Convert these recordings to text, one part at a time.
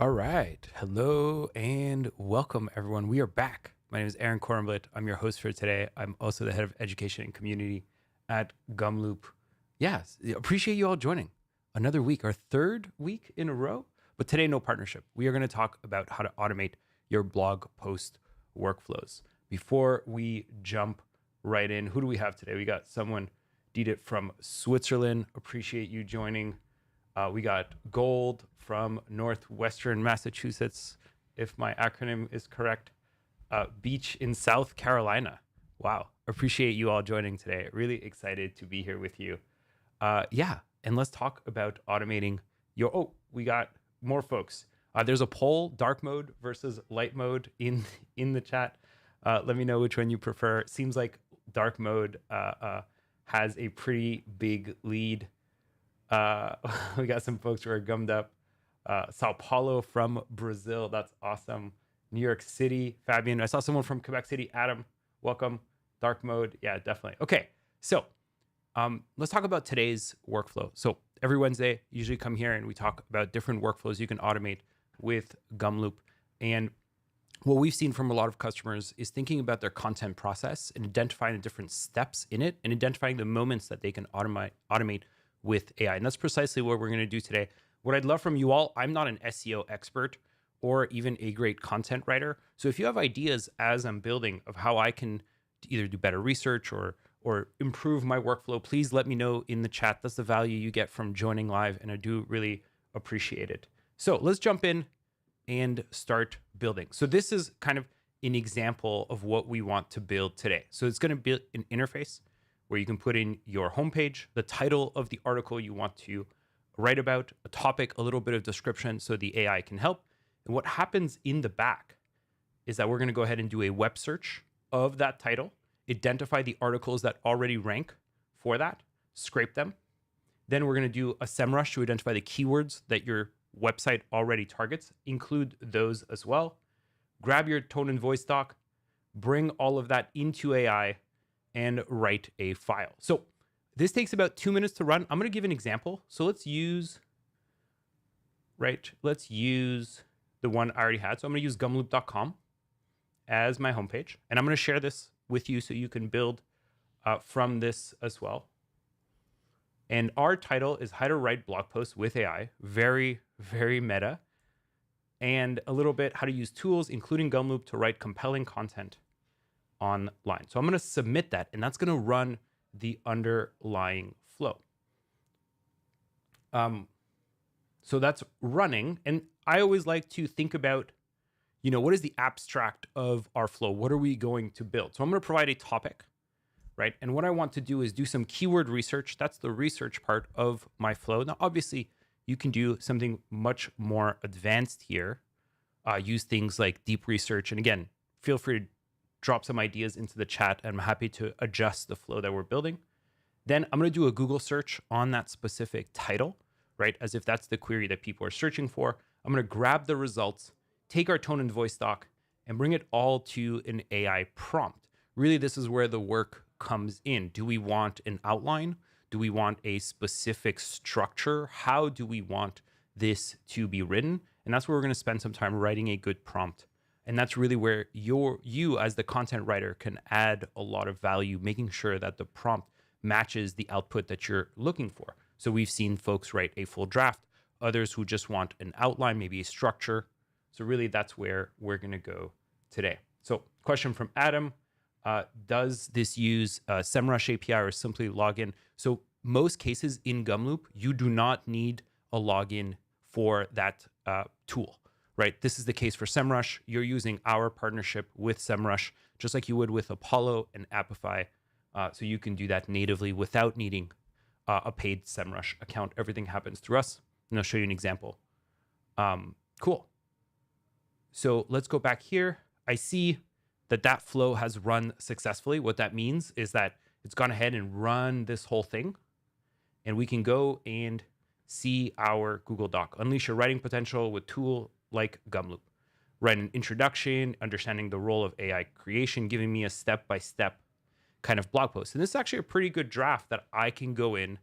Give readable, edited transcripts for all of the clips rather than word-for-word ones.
All right. Hello and welcome, everyone. We are back. My name is Aaron Kornblit. I'm your host for today. I'm also the head of education and community at Gumloop. Yes, appreciate you all joining. Another week, our third week in a row. But today, no partnership. We are going to talk about how to automate your blog post workflows. Before we jump right in, who do we have today? We got someone, Didit from Switzerland. Appreciate you joining. We got Gold from Northwestern Massachusetts, if my acronym is correct. Beach in South Carolina. Wow. Appreciate you all joining today. Really excited to be here with you. And let's talk about automating your. Oh, we got more folks. There's a poll: dark mode versus light mode in the chat. Let me know which one you prefer. Seems like dark mode has a pretty big lead. We got some folks who are gummed up. Sao Paulo from Brazil. That's awesome. New York City, Fabian. I saw someone from Quebec City. Adam, welcome. Dark mode. Yeah, definitely. Okay. So let's talk about today's workflow. So every Wednesday, usually come here and we talk about different workflows you can automate with Gumloop. And what we've seen from a lot of customers is thinking about their content process and identifying the different steps in it and identifying the moments that they can automate with AI. And that's precisely what we're going to do today. What I'd love from you all, I'm not an SEO expert or even a great content writer. So if you have ideas as I'm building of how I can either do better research or improve my workflow, please let me know in the chat. That's the value you get from joining live, and I do really appreciate it. So let's jump in and start building. So this is kind of an example of what we want to build today. So it's going to be an interface where you can put in your homepage, the title of the article you want to write about, a topic, a little bit of description so the AI can help. And what happens in the back is that we're going to go ahead and do a web search of that title, identify the articles that already rank for that, scrape them. Then we're going to do a SEMrush to identify the keywords that your website already targets, include those as well. Grab your tone and voice doc, bring all of that into AI, and write a file. So this takes about 2 minutes to run. I'm going to give an example. So let's use the one I already had. So I'm going to use gumloop.com as my homepage. And I'm going to share this with you so you can build from this as well. And our title is How to Write Blog Posts with AI. Very, very meta. And a little bit how to use tools, including Gumloop, to write compelling content online. So I'm going to submit that, and that's going to run the underlying flow. So that's running. And I always like to think about, what is the abstract of our flow? What are we going to build? So I'm going to provide a topic, right? And what I want to do is do some keyword research. That's the research part of my flow. Now, obviously, you can do something much more advanced here. Use things like deep research. And again, feel free to drop some ideas into the chat, and I'm happy to adjust the flow that we're building. Then I'm going to do a Google search on that specific title, right? As if that's the query that people are searching for. I'm going to grab the results, take our tone and voice doc, and bring it all to an AI prompt. Really, this is where the work comes in. Do we want an outline? Do we want a specific structure? How do we want this to be written? And that's where we're going to spend some time writing a good prompt. And that's really where you as the content writer can add a lot of value, making sure that the prompt matches the output that you're looking for. So we've seen folks write a full draft, others who just want an outline, maybe a structure. So really that's where we're going to go today. So question from Adam, does this use SEMrush API or simply login? So most cases in Gumloop, you do not need a login for that tool. Right? This is the case for SEMrush. You're using our partnership with SEMrush, just like you would with Apollo and Apify. So you can do that natively without needing a paid SEMrush account. Everything happens through us. And I'll show you an example. Cool. So let's go back here. I see that flow has run successfully. What that means is that it's gone ahead and run this whole thing. And we can go and see our Google Doc. Unleash your writing potential with tool like Gumloop. Write an introduction, understanding the role of AI creation, giving me a step-by-step kind of blog post. And this is actually a pretty good draft that I can go in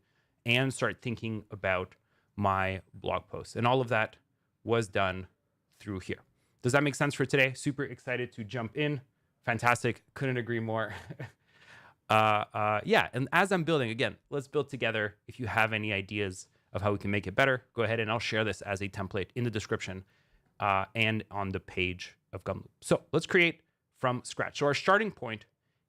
and start thinking about my blog posts. And all of that was done through here. Does that make sense for today? Super excited to jump in. Fantastic. Couldn't agree more. Yeah, and as I'm building, again, let's build together. If you have any ideas of how we can make it better, go ahead and I'll share this as a template in the description and on the page of Gumloop. So let's create from scratch. So our starting point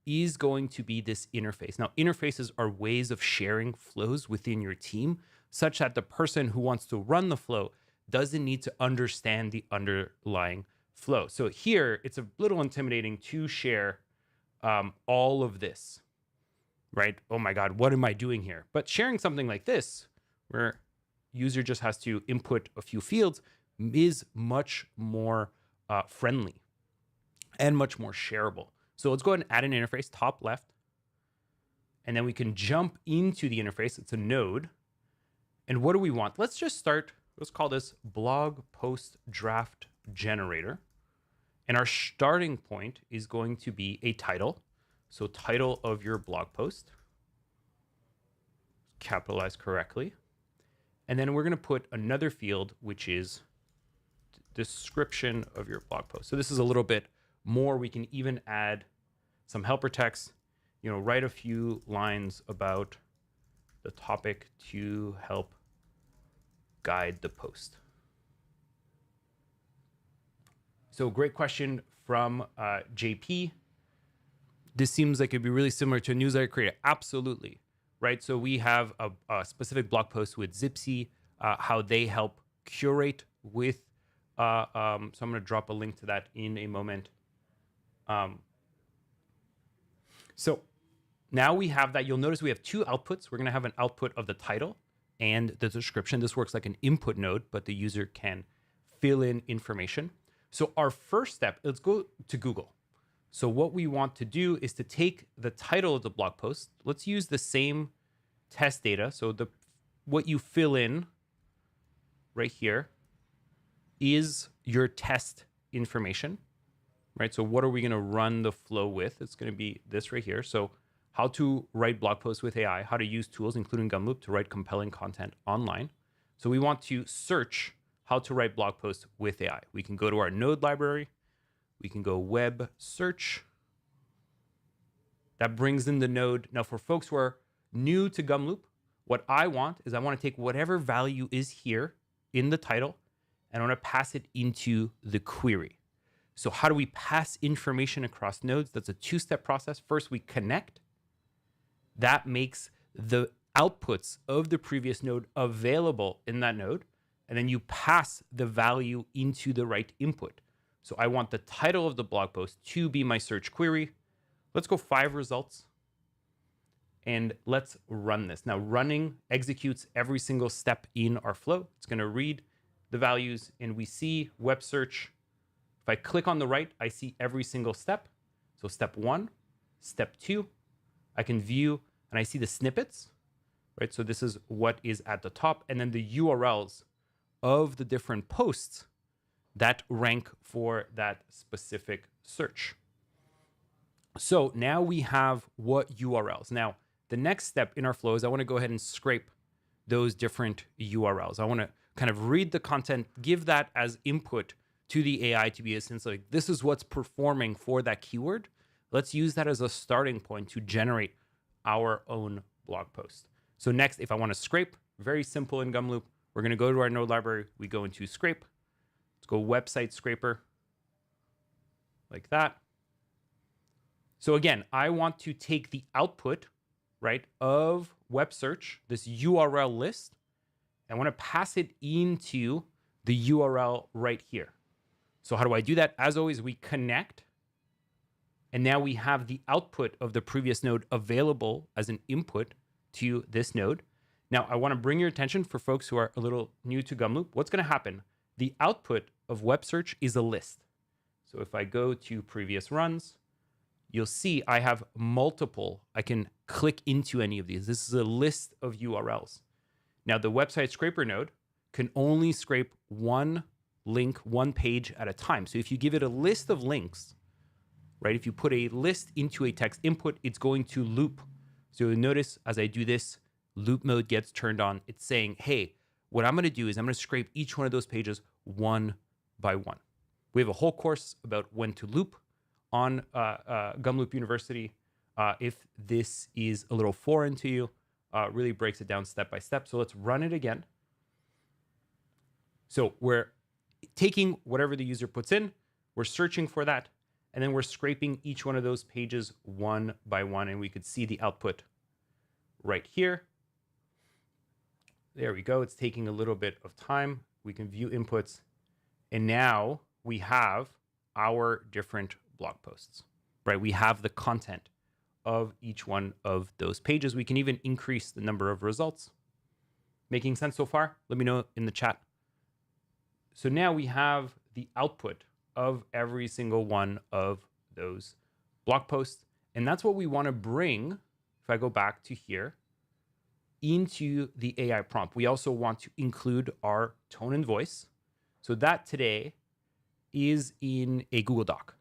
is going to be this interface. Now, interfaces are ways of sharing flows within your team such that the person who wants to run the flow doesn't need to understand the underlying flow. So here, it's a little intimidating to share all of this, right? Oh my God, what am I doing here? But sharing something like this, where user just has to input a few fields, is much more friendly and much more shareable. So let's go ahead and add an interface, top left, and then we can jump into the interface. It's a node. And what do we want? Let's just start, let's call this blog post draft generator. And our starting point is going to be a title. So title of your blog post, capitalized correctly. And then we're going to put another field, which is description of your blog post. So this is a little bit more. We can even add some helper text, write a few lines about the topic to help guide the post. So great question from JP. This seems like it'd be really similar to a newsletter creator. Absolutely, right? So we have a specific blog post with Zipsy, how they help curate with, so I'm going to drop a link to that in a moment. So now we have that. You'll notice we have two outputs. We're going to have an output of the title and the description. This works like an input node, but the user can fill in information. So our first step, let's go to Google. So what we want to do is to take the title of the blog post. Let's use the same test data. So what you fill in right here is your test information, right? So what are we going to run the flow with? It's going to be this right here. So how to write blog posts with AI, how to use tools, including Gumloop, to write compelling content online. So we want to search how to write blog posts with AI. We can go to our node library. We can go web search. That brings in the node. Now, for folks who are new to Gumloop, what I want is I want to take whatever value is here in the title and I want to pass it into the query. So how do we pass information across nodes? That's a two-step process. First, we connect. That makes the outputs of the previous node available in that node. And then you pass the value into the right input. So I want the title of the blog post to be my search query. Let's go 5 results. And let's run this. Now, running executes every single step in our flow. It's going to read the values, and we see web search. If I click on the right, I see every single step. So step 1, step 2, I can view, and I see the snippets, right? So this is what is at the top, and then the URLs of the different posts that rank for that specific search. So now we have what URLs. Now, the next step in our flow is I want to go ahead and scrape those different URLs. I want to kind of read the content, give that as input to the AI to be essentially like, this is what's performing for that keyword. Let's use that as a starting point to generate our own blog post. So next, if I want to scrape, very simple in Gumloop, we're going to go to our node library. We go into scrape. Let's go website scraper, like that. So again, I want to take the output, right, of web search, this URL list, and I want to pass it into the URL right here. So how do I do that? As always, we connect, and now we have the output of the previous node available as an input to this node. Now, I want to bring your attention for folks who are a little new to Gumloop. What's going to happen? The output of web search is a list. So if I go to previous runs, you'll see I have multiple. I can click into any of these. This is a list of URLs. Now, the website scraper node can only scrape one link, one page at a time. So if you give it a list of links, right, if you put a list into a text input, it's going to loop. So you'll notice as I do this, loop mode gets turned on. It's saying, hey, what I'm going to do is I'm going to scrape each one of those pages one by one. We have a whole course about when to loop on Gumloop University. If this is a little foreign to you, really breaks it down step by step. So let's run it again. So we're taking whatever the user puts in, we're searching for that, and then we're scraping each one of those pages one by one, and we could see the output right here. There we go. It's taking a little bit of time. We can view inputs, and now we have our different blog posts, right? We have the content of each one of those pages. We can even increase the number of results. Making sense so far? Let me know in the chat. So now we have the output of every single one of those blog posts. And that's what we want to bring, if I go back to here, into the AI prompt. We also want to include our tone and voice. So that today is in a Google Doc.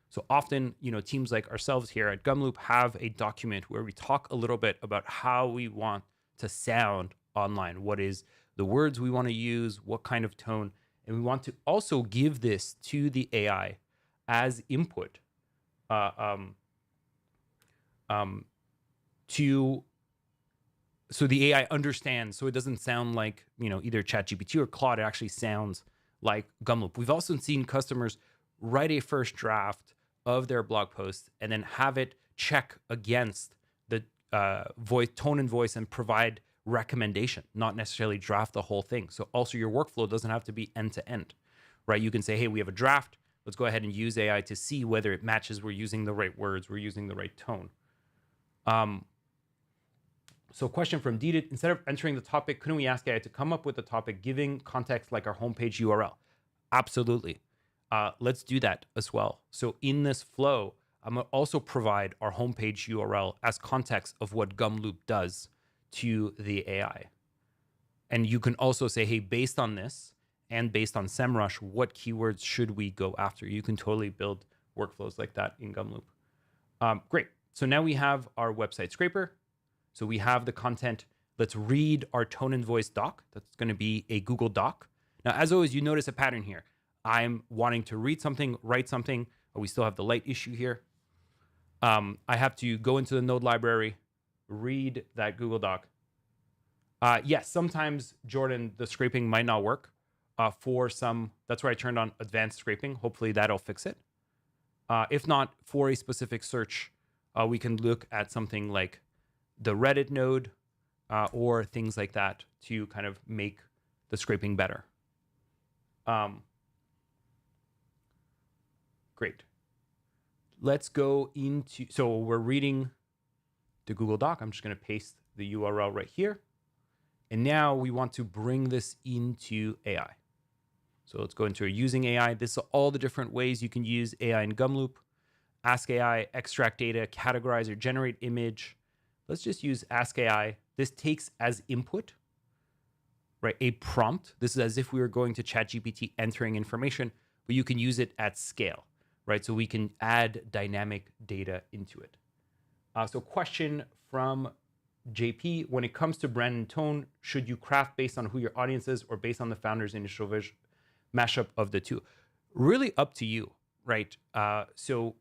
So often, teams like ourselves here at Gumloop have a document where we talk a little bit about how we want to sound online. What is the words we want to use? What kind of tone? And we want to also give this to the AI as input so the AI understands, so it doesn't sound like, either ChatGPT or Claude. It actually sounds like Gumloop. We've also seen customers write a first draft of their blog post and then have it check against the tone and voice and provide recommendation, not necessarily draft the whole thing. So also your workflow doesn't have to be end to end, right? You can say, hey, we have a draft. Let's go ahead and use AI to see whether it matches. We're using the right words. We're using the right tone. So question from Deedit, instead of entering the topic, couldn't we ask AI to come up with the topic giving context like our homepage URL? Absolutely. Let's do that as well. So in this flow, I'm going to also provide our homepage URL as context of what Gumloop does to the AI. And you can also say, hey, based on this and based on SEMrush, what keywords should we go after? You can totally build workflows like that in Gumloop. Great. So now we have our website scraper. So we have the content. Let's read our tone and voice doc. That's going to be a Google Doc. Now, as always, you notice a pattern here. I'm wanting to read something, write something. Oh, we still have the light issue here. I have to go into the node library, read that Google Doc. Yes, sometimes, Jordan, the scraping might not work for some. That's where I turned on advanced scraping. Hopefully that'll fix it. If not, for a specific search, we can look at something like the Reddit node or things like that to kind of make the scraping better. Great. Let's go into, so we're reading the Google Doc. I'm just going to paste the URL right here. And now we want to bring this into AI. So let's go into using AI. This is all the different ways you can use AI in Gumloop. Ask AI, extract data, categorize or generate image. Let's just use Ask AI. This takes as input, right, a prompt. This is as if we were going to ChatGPT entering information, but you can use it at scale, right? So we can add dynamic data into it. So question from JP, when it comes to brand and tone, should you craft based on who your audience is or based on the founder's initial mashup of the two? Really up to you, right? So,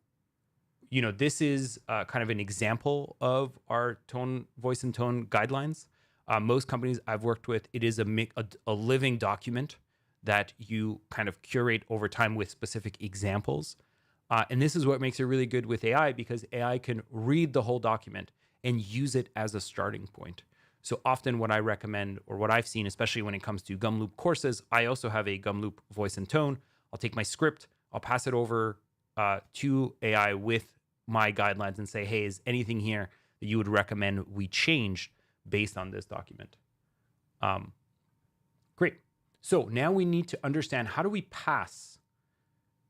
this is kind of an example of our voice and tone guidelines. Most companies I've worked with, it is a living document that you kind of curate over time with specific examples. And this is what makes it really good with AI, because AI can read the whole document and use it as a starting point. So often what I recommend, or what I've seen, especially when it comes to Gumloop courses, I also have a Gumloop voice and tone. I'll take my script, I'll pass it over to AI with my guidelines and say, hey, is anything here that you would recommend we change based on this document? Great. So now we need to understand, how do we pass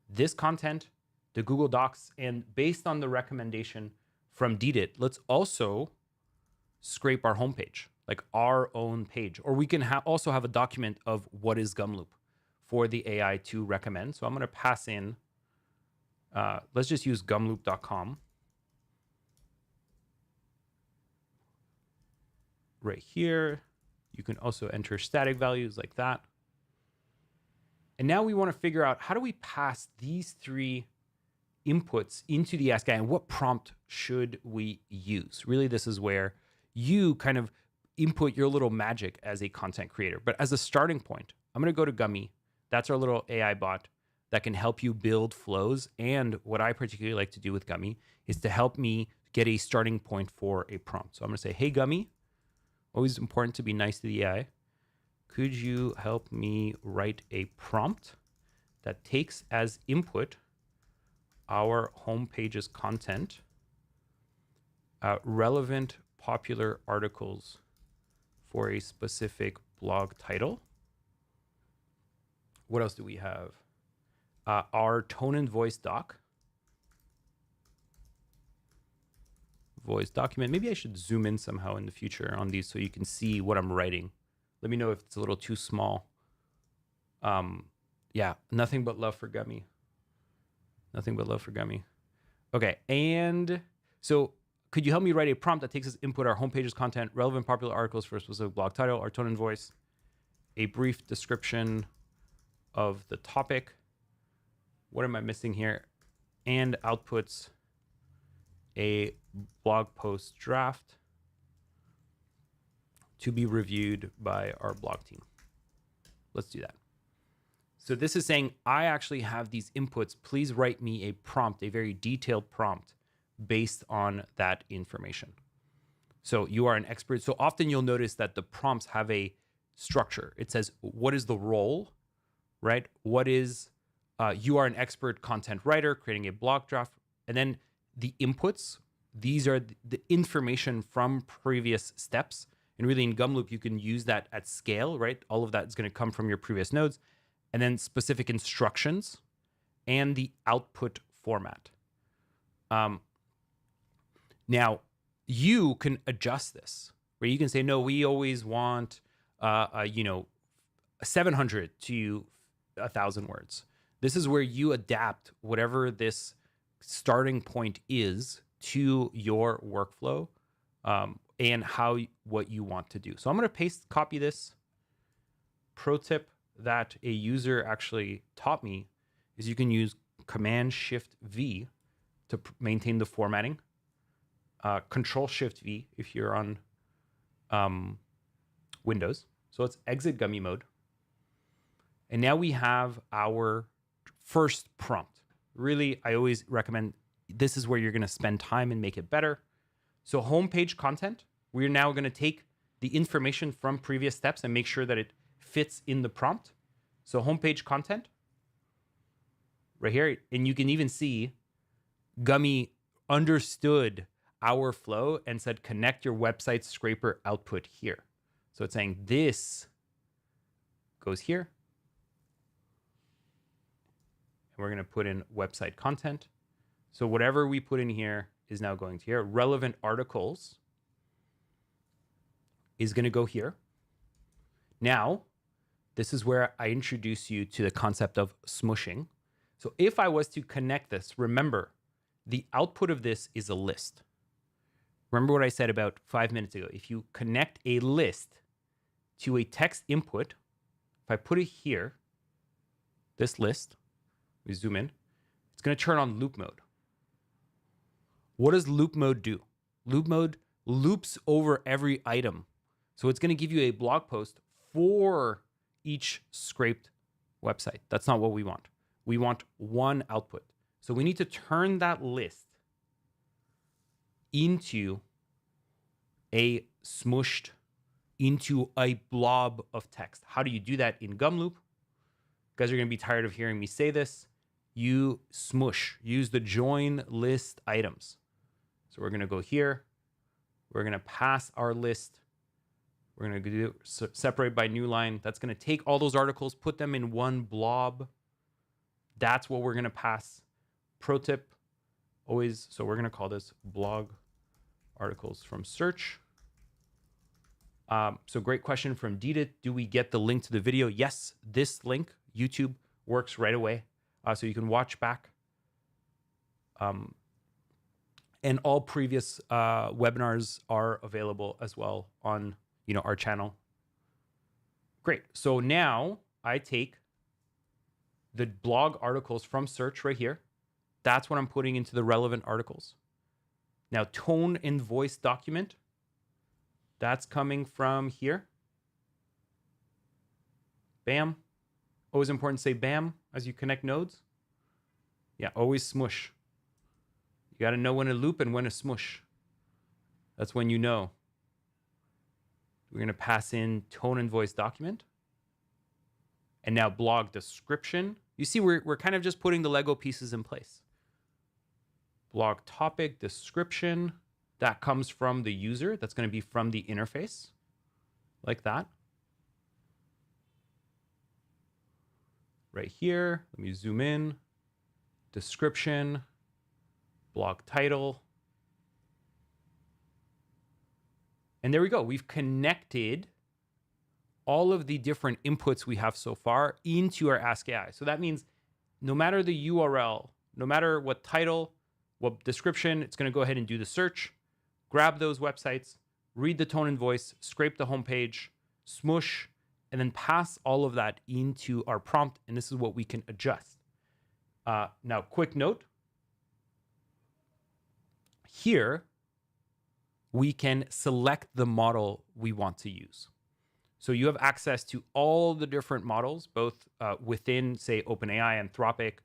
this content to Google Docs? And based on the recommendation from Deedit, let's also scrape our homepage, like our own page. Or we can also have a document of what is Gumloop for the AI to recommend. So I'm going to pass in, let's just use gumloop.com. Right here. You can also enter static values like that. And now we want to figure out, how do we pass these three inputs into the Ask AI, and what prompt should we use? Really, this is where you kind of input your little magic as a content creator. But as a starting point, I'm going to go to Gummy. That's our little AI bot that can help you build flows. And what I particularly like to do with Gummy is to help me get a starting point for a prompt. So I'm going to say, hey, Gummy, always important to be nice to the AI. Could you help me write a prompt that takes as input our homepage's content, relevant popular articles for a specific blog title? What else do we have? Our tone and voice voice document. Maybe I should zoom in somehow in the future on these so you can see what I'm writing. Let me know if it's a little too small. Yeah, nothing but love for Gummy. Nothing but love for Gummy. Okay, and so could you help me write a prompt that takes as input our homepage's content, relevant popular articles for a specific blog title, our tone and voice, a brief description of the topic. What am I missing here? And outputs a blog post draft to be reviewed by our blog team. Let's do that. So this is saying, I actually have these inputs. Please write me a prompt, a very detailed prompt based on that information. So you are an expert. So often you'll notice that the prompts have a structure. It says, what is the role, right? What is, you are an expert content writer creating a blog draft. And then the inputs, these are the information from previous steps. And really in Gumloop, you can use that at scale, right? All of that is going to come from your previous nodes. And then specific instructions and the output format. Now, you can adjust this, where you can say, no, we always want, 700 to 1,000 words. This is where you adapt whatever this starting point is to your workflow and what you want to do. So I'm going to copy this. Pro tip that a user actually taught me is you can use Command-Shift-V to maintain the formatting. Control-Shift-V if you're on Windows. So let's exit Gummy mode. And now we have our first prompt. Really, I always recommend this is where you're going to spend time and make it better. So homepage content, we're now going to take the information from previous steps and make sure that it fits in the prompt. So homepage content right here. And you can even see Gummy understood our flow and said, connect your website scraper output here. So it's saying this goes here. And we're going to put in website content. So whatever we put in here is now going to here. Relevant articles is going to go here. Now, this is where I introduce you to the concept of smushing. So if I was to connect this, remember, the output of this is a list. Remember what I said about 5 minutes ago. If you connect a list to a text input, if I put it here, this list, we zoom in, it's going to turn on loop mode. What does loop mode do? Loop mode loops over every item. So it's going to give you a blog post for each scraped website. That's not what we want. We want one output. So we need to turn that list into a smushed, into a blob of text. How do you do that in Gumloop? You guys are going to be tired of hearing me say this. You smush. Use the join list items. So we're going to go here. We're going to pass our list. We're going to do separate by new line. That's going to take all those articles, put them in one blob. That's what we're going to pass. Pro tip, always, so we're going to call this blog articles from search. So great question from Dita. Do we get the link to the video? Yes, this link, YouTube, works right away. So you can watch back. And all previous webinars are available as well on our channel. Great. So now I take the blog articles from search right here. That's what I'm putting into the relevant articles. Now, tone and voice document, that's coming from here. Bam. Always important to say bam as you connect nodes. Yeah, always smush. You got to know when to loop and when to smush. That's when you know. We're going to pass in tone and voice document. And now blog description. You see, we're kind of just putting the Lego pieces in place. Blog topic description. That comes from the user. That's going to be from the interface. Like that. Right here. Let me zoom in. Description. Blog title. And there we go. We've connected all of the different inputs we have so far into our Ask AI. So that means no matter the URL, no matter what title, what description, it's going to go ahead and do the search, grab those websites, read the tone and voice, scrape the homepage, smush, and then pass all of that into our prompt. And this is what we can adjust. Now, quick note. Here, we can select the model we want to use. So you have access to all the different models, both within, say, OpenAI, Anthropic.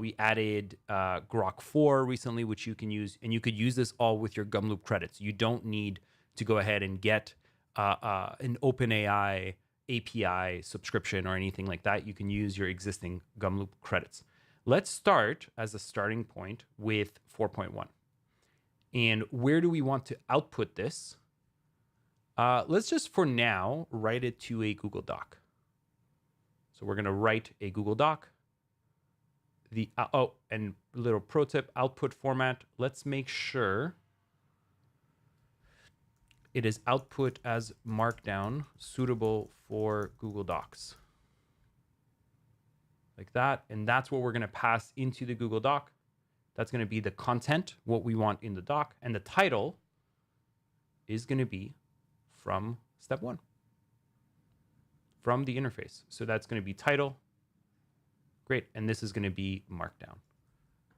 We added Grok 4 recently, which you can use, and you could use this all with your Gumloop credits. You don't need to go ahead and get an OpenAI API subscription or anything like that. You can use your existing Gumloop credits. Let's start as a starting point with 4.1. And where do we want to output this? Let's just, for now, write it to a Google Doc. So we're going to write a Google Doc. And little pro tip, output format. Let's make sure it is output as Markdown, suitable for Google Docs. Like that. And that's what we're going to pass into the Google Doc. That's going to be the content, what we want in the doc. And the title is going to be from step 1, from the interface. So that's going to be title. Great. And this is going to be Markdown.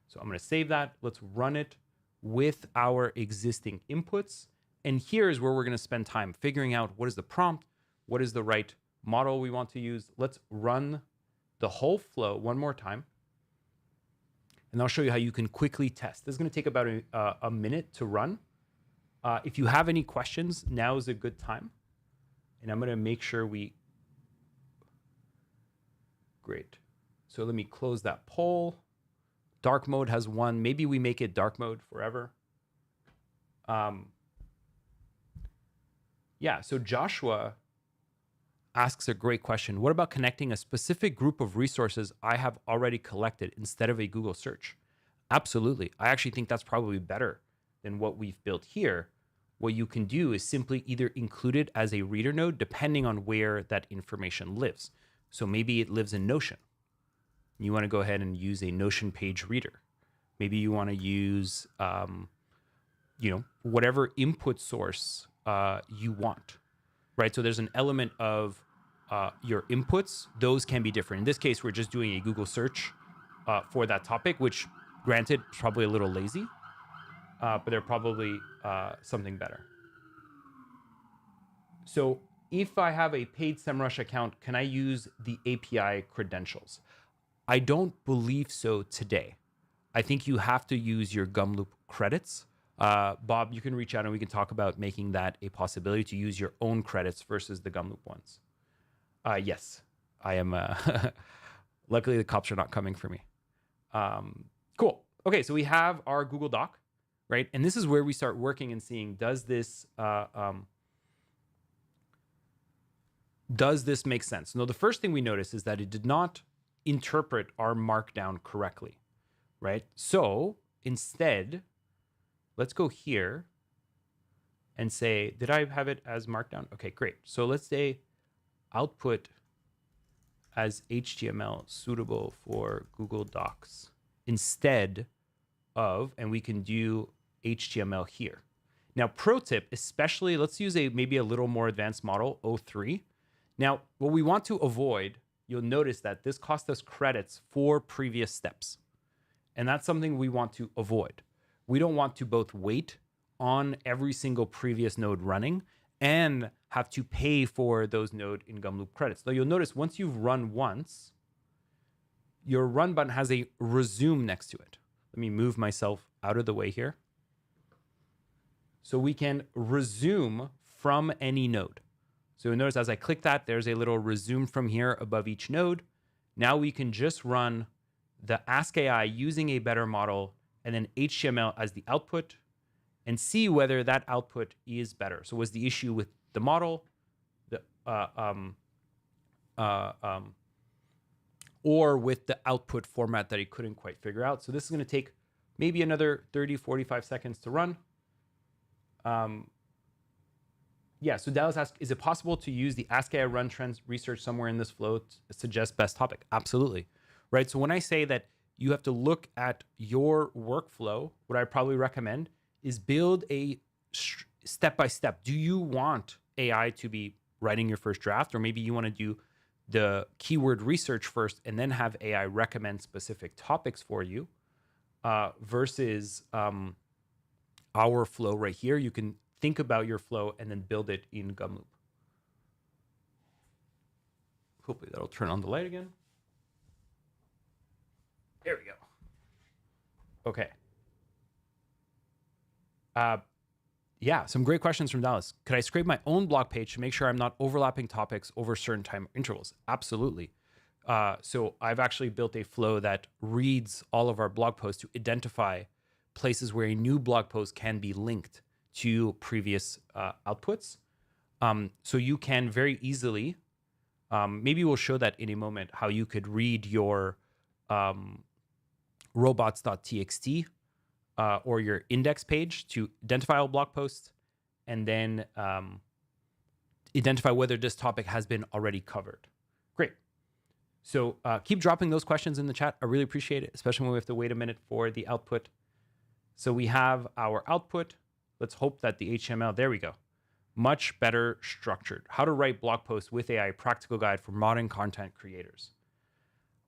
So I'm going to save that. Let's run it with our existing inputs. And here's where we're going to spend time figuring out what is the prompt, what is the right model we want to use. Let's run the whole flow one more time. And I'll show you how you can quickly test. This is going to take about a minute to run. If you have any questions, now is a good time. And I'm going to make sure we... Great. So let me close that poll. Dark mode has 1. Maybe we make it dark mode forever. Yeah, so Joshua asks a great question. What about connecting a specific group of resources I have already collected instead of a Google search? Absolutely. I actually think that's probably better than what we've built here. What you can do is simply either include it as a reader node, depending on where that information lives. So maybe it lives in Notion. You want to go ahead and use a Notion page reader. Maybe you want to use, whatever input source you want. Right, so there's an element of your inputs. Those can be different. In this case, we're just doing a Google search for that topic, which, granted, is probably a little lazy, but they're probably something better. So if I have a paid SEMrush account, can I use the API credentials? I don't believe so today. I think you have to use your Gumloop credits. Bob, you can reach out and we can talk about making that a possibility to use your own credits versus the Gumloop ones. Yes, I am. Luckily, the cops are not coming for me. Cool. Okay, so we have our Google Doc, right? And this is where we start working and seeing, does this make sense? No, the first thing we notice is that it did not interpret our Markdown correctly, right? So instead, let's go here and say, did I have it as Markdown? Okay, great. So let's say output as HTML suitable for Google Docs instead of, and we can do HTML here. Now, pro tip, especially, let's use maybe a little more advanced model, O3. Now, what we want to avoid you'll notice that this cost us credits for previous steps. And that's something we want to avoid. We don't want to both wait on every single previous node running and have to pay for those node in Gumloop credits. Though you'll notice once you've run once, your run button has a resume next to it. Let me move myself out of the way here. So we can resume from any node. So you'll notice as I click that, there's a little resume from here above each node. Now we can just run the Ask AI using a better model and then HTML as the output and see whether that output is better. So was the issue with the model, or with the output format that he couldn't quite figure out? So this is going to take maybe another 30, 45 seconds to run. Yeah, so Dallas asks, is it possible to use the Ask AI run trends research somewhere in this flow to suggest best topic? Absolutely, right? So when I say that you have to look at your workflow, what I probably recommend is build a step-by-step. Do you want AI to be writing your first draft, or maybe you want to do the keyword research first and then have AI recommend specific topics for you versus our flow right here? You can think about your flow and then build it in Gumloop. Hopefully that'll turn on the light again. There we go. Okay. Yeah, some great questions from Dallas. Could I scrape my own blog page to make sure I'm not overlapping topics over certain time intervals? Absolutely. So I've actually built a flow that reads all of our blog posts to identify places where a new blog post can be linked to previous outputs. So you can very easily, maybe we'll show that in a moment, how you could read your robots.txt or your index page to identify all blog posts and then identify whether this topic has been already covered. Great. So keep dropping those questions in the chat. I really appreciate it, especially when we have to wait a minute for the output. So we have our output. Let's hope that the HTML, there we go. Much better structured. How to write blog posts with AI, practical guide for modern content creators.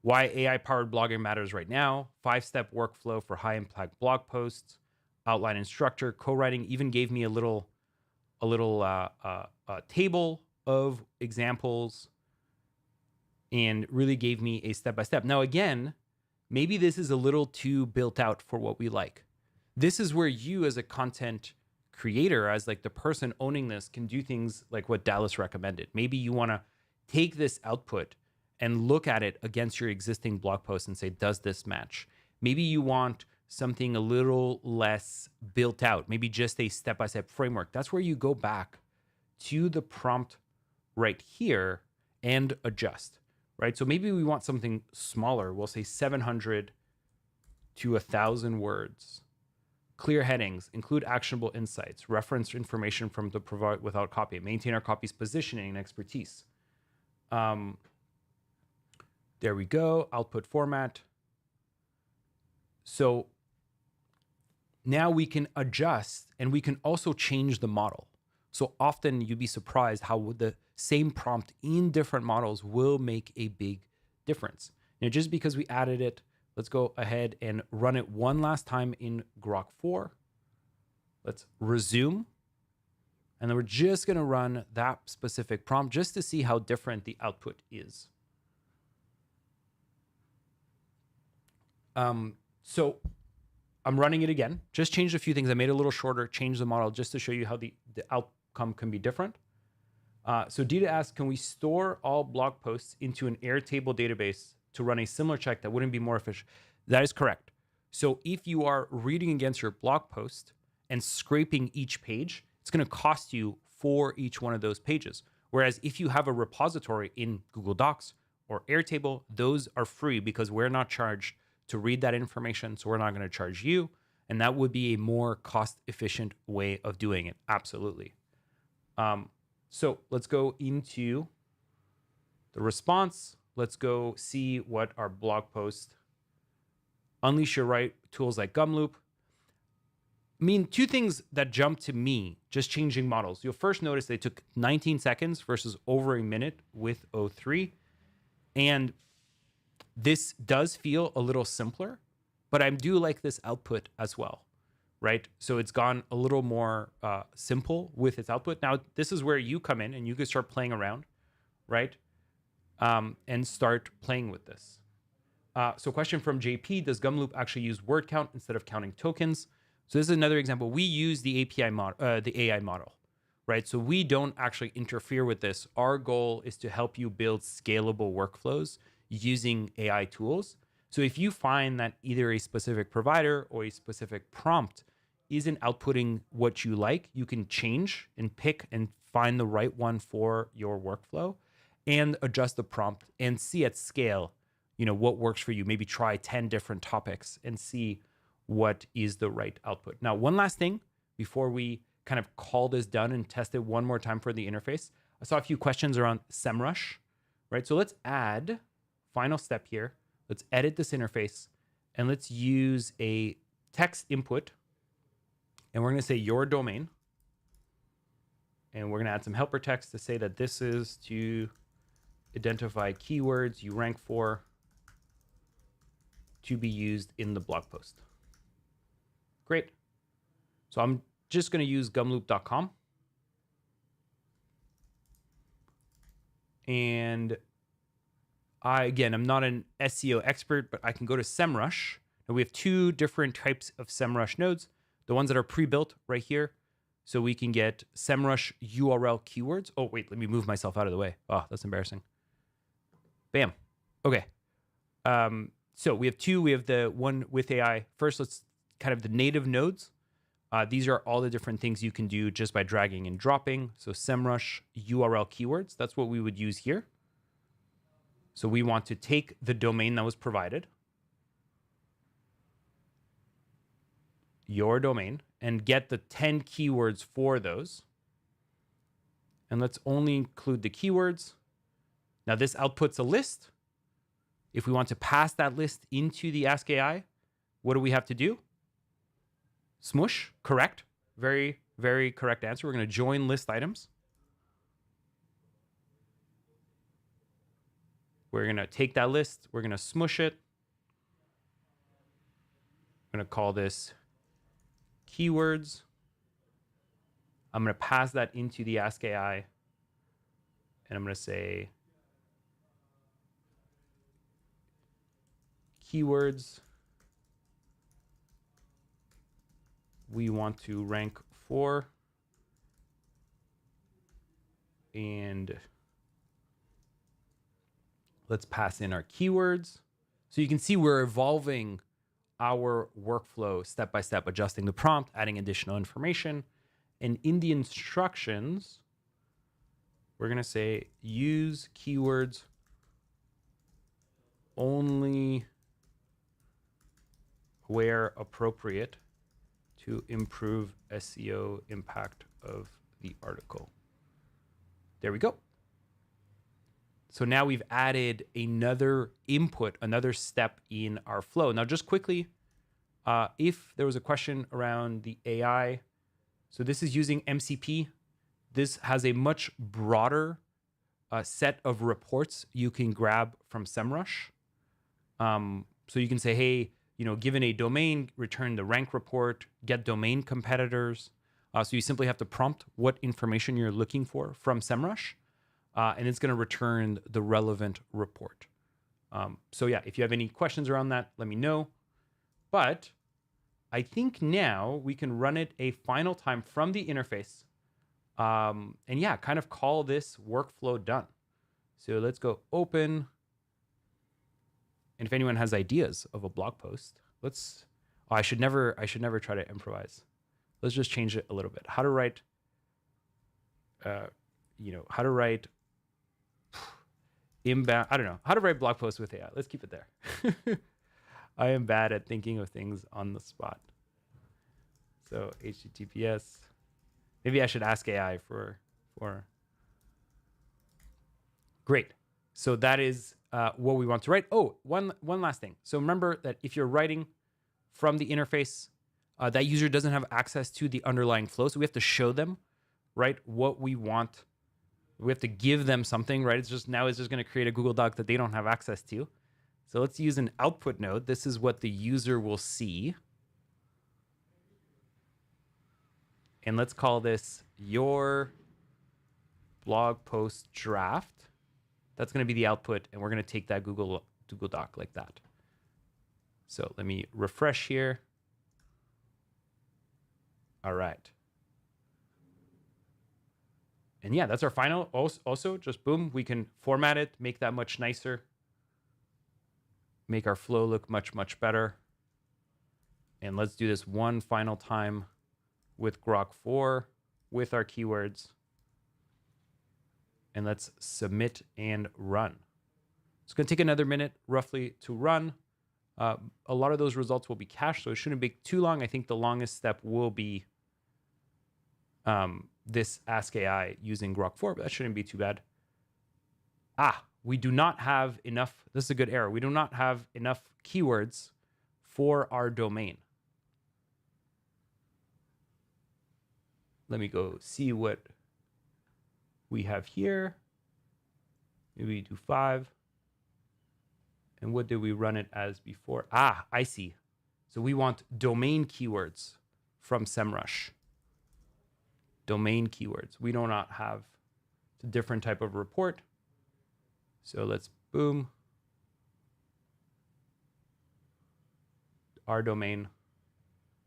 Why AI-powered blogging matters right now. 5-step workflow for high-impact blog posts. Outline and structure. Co-writing even gave me a little table of examples and really gave me a step-by-step. Now, again, maybe this is a little too built out for what we like. This is where you as a content creator, as like the person owning this, can do things like what Dallas recommended. Maybe you want to take this output and look at it against your existing blog post and say, does this match? Maybe you want something a little less built out, maybe just a step-by-step framework. That's where you go back to the prompt right here and adjust, right? So maybe we want something smaller. We'll say 700 to 1,000 words. Clear headings, include actionable insights, reference information from the provider without copy, maintain our copy's positioning and expertise. There we go, output format. So now we can adjust and we can also change the model. So often you'd be surprised how the same prompt in different models will make a big difference. Now, just because we added it, let's go ahead and run it one last time in Grok 4. Let's resume. And then we're just going to run that specific prompt just to see how different the output is. So I'm running it again. Just changed a few things. I made it a little shorter, changed the model just to show you how the outcome can be different. So Dita asks, can we store all blog posts into an Airtable database to run a similar check that wouldn't be more efficient? That is correct. So if you are reading against your blog post and scraping each page, it's going to cost you for each one of those pages. Whereas if you have a repository in Google Docs or Airtable, those are free because we're not charged to read that information. So we're not going to charge you. And that would be a more cost-efficient way of doing it. Absolutely. So let's go into the response. Let's go see what our blog post. Unleash your right tools like Gumloop. I mean, two things that jump to me, just changing models. You'll first notice they took 19 seconds versus over a minute with O3. And this does feel a little simpler, but I do like this output as well, right? So it's gone a little more simple with its output. Now, this is where you come in and you can start playing around, right? And start playing with this. So question from JP, does Gumloop actually use word count instead of counting tokens? So this is another example. We use the API model, the AI model, right? So we don't actually interfere with this. Our goal is to help you build scalable workflows using AI tools. So if you find that either a specific provider or a specific prompt isn't outputting what you like, you can change and pick and find the right one for your workflow and adjust the prompt and see at scale, what works for you. Maybe try 10 different topics and see what is the right output. Now, one last thing before we kind of call this done and test it one more time for the interface. I saw a few questions around SEMrush, right? So let's add, final step here. Let's edit this interface and let's use a text input. And we're going to say your domain. And we're going to add some helper text to say that this is to identify keywords you rank for to be used in the blog post. Great. So I'm just going to use gumloop.com. And I'm not an SEO expert, but I can go to SEMrush. Now we have two different types of SEMrush nodes. The ones that are pre-built right here. So we can get SEMrush URL keywords. Oh, wait, let me move myself out of the way. Oh, that's embarrassing. Bam. Okay. So we have two. We have the one with AI. First, let's kind of the native nodes. These are all the different things you can do just by dragging and dropping. So SEMrush URL keywords, that's what we would use here. So we want to take the domain that was provided, your domain, and get the 10 keywords for those. And let's only include the keywords. Now this outputs a list. If we want to pass that list into the Ask AI, what do we have to do? Smush, correct. Very, very correct answer. We're going to join list items. We're going to take that list. We're going to smush it. I'm going to call this keywords. I'm going to pass that into the Ask AI. And I'm going to say keywords we want to rank for, and let's pass in our keywords. So you can see we're evolving our workflow step by step, adjusting the prompt, adding additional information. And in the instructions, we're going to say use keywords only where appropriate to improve SEO impact of the article. There we go. So now we've added another input, another step in our flow. Now, just quickly, if there was a question around the AI, so this is using MCP. This has a much broader set of reports you can grab from SEMrush. So you can say, hey, given a domain, return the rank report, get domain competitors. So you simply have to prompt what information you're looking for from SEMrush, and it's going to return the relevant report. So yeah, if you have any questions around that, let me know. But I think now we can run it a final time from the interface, and yeah, kind of call this workflow done. So let's go open. And if anyone has ideas of a blog post, I should never try to improvise. Let's just change it a little bit. How to write, inbound, I don't know, how to write blog posts with AI. Let's keep it there. I am bad at thinking of things on the spot. So HTTPS, maybe I should ask AI for great. So that is what we want to write. Oh, one last thing. So remember that if you're writing from the interface, that user doesn't have access to the underlying flow. So we have to show them, right, what we want We have to give them something, right? It's just going to create a Google Doc that they don't have access to. So let's use an output node. This is what the user will see. And let's call this your blog post draft. That's going to be the output, and we're going to take that Google Doc like that. So let me refresh here. All right. And yeah, that's our final. Also, just boom, we can format it, make that much nicer, make our flow look much, much better. And let's do this one final time with Grok 4 with our keywords. And let's submit and run. It's going to take another minute roughly to run. A lot of those results will be cached, so it shouldn't be too long. I think the longest step will be this Ask AI using Grok 4, but that shouldn't be too bad. We do not have enough. This is a good error. We do not have enough keywords for our domain. Let me go see what we have here. Maybe we do 5. And what did we run it as before? I see. So we want domain keywords from SEMrush. Domain keywords. We do not have a different type of report. So let's boom. Our domain,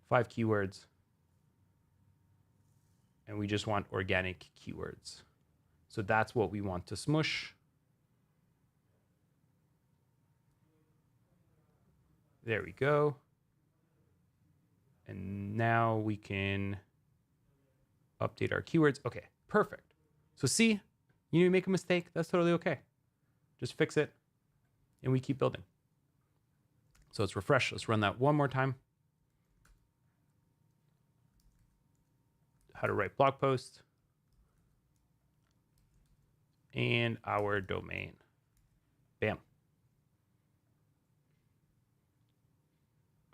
5 keywords. And we just want organic keywords. So that's what we want to smush. There we go. And now we can update our keywords. Okay, perfect. So see, you make a mistake, that's totally okay. Just fix it, and we keep building. So let's refresh. Let's run that one more time. How to write blog post. And our domain. Bam.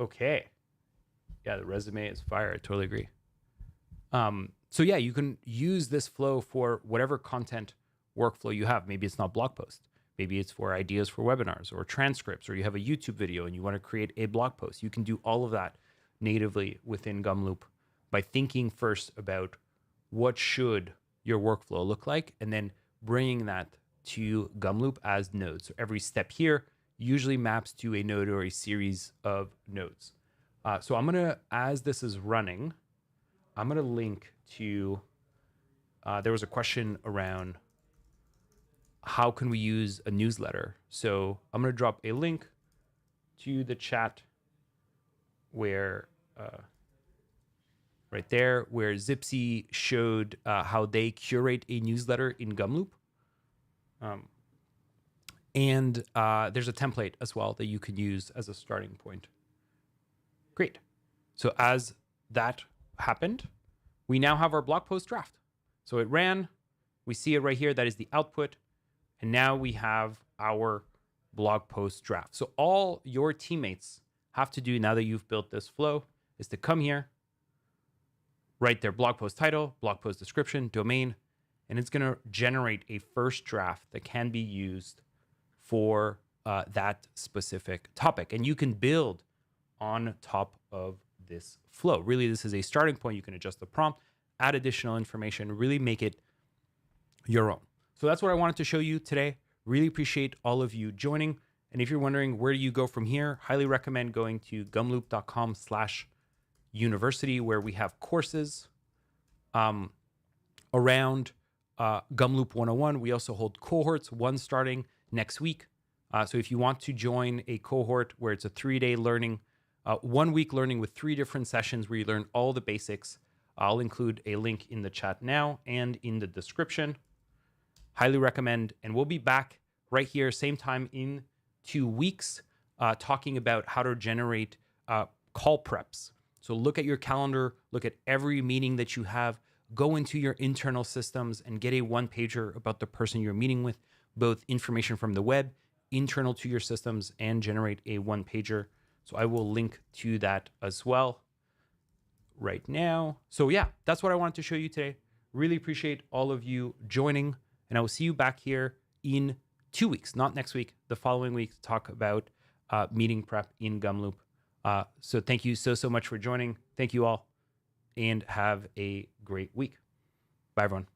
Okay. Yeah, the resume is fire. I totally agree. So yeah, you can use this flow for whatever content workflow you have. Maybe it's not blog post. Maybe it's for ideas for webinars or transcripts, or you have a YouTube video and you want to create a blog post. You can do all of that natively within Gumloop by thinking first about what should your workflow look like, and then bringing that to Gumloop as nodes. So every step here usually maps to a node or a series of nodes. So I'm going to, as this is running, I'm going to link to, there was a question around how can we use a newsletter? So I'm going to drop a link to the chat where, right there, where Zipsy showed how they curate a newsletter in Gumloop. And there's a template as well that you can use as a starting point. Great. So as that happened, we now have our blog post draft. So it ran, we see it right here, that is the output. And now we have our blog post draft. So all your teammates have to do now that you've built this flow is to come here, write their blog post title, blog post description, domain, and it's going to generate a first draft that can be used for that specific topic. And you can build on top of this flow. Really, this is a starting point. You can adjust the prompt, add additional information, really make it your own. So that's what I wanted to show you today. Really appreciate all of you joining. And if you're wondering where do you go from here, highly recommend going to gumloop.com/university, where we have courses around Gumloop 101. We also hold cohorts, one starting next week. So if you want to join a cohort where it's a 3-day learning, 1 week learning with 3 different sessions where you learn all the basics, I'll include a link in the chat now and in the description. Highly recommend. And we'll be back right here, same time in 2 weeks, talking about how to generate call preps. So look at your calendar, look at every meeting that you have, go into your internal systems and get a 1-pager about the person you're meeting with, both information from the web, internal to your systems, and generate a 1-pager. So I will link to that as well right now. So yeah, that's what I wanted to show you today. Really appreciate all of you joining. And I will see you back here in 2 weeks, not next week, the following week, to talk about meeting prep in Gumloop. So thank you so much for joining. Thank you all, and have a great week. Bye, everyone.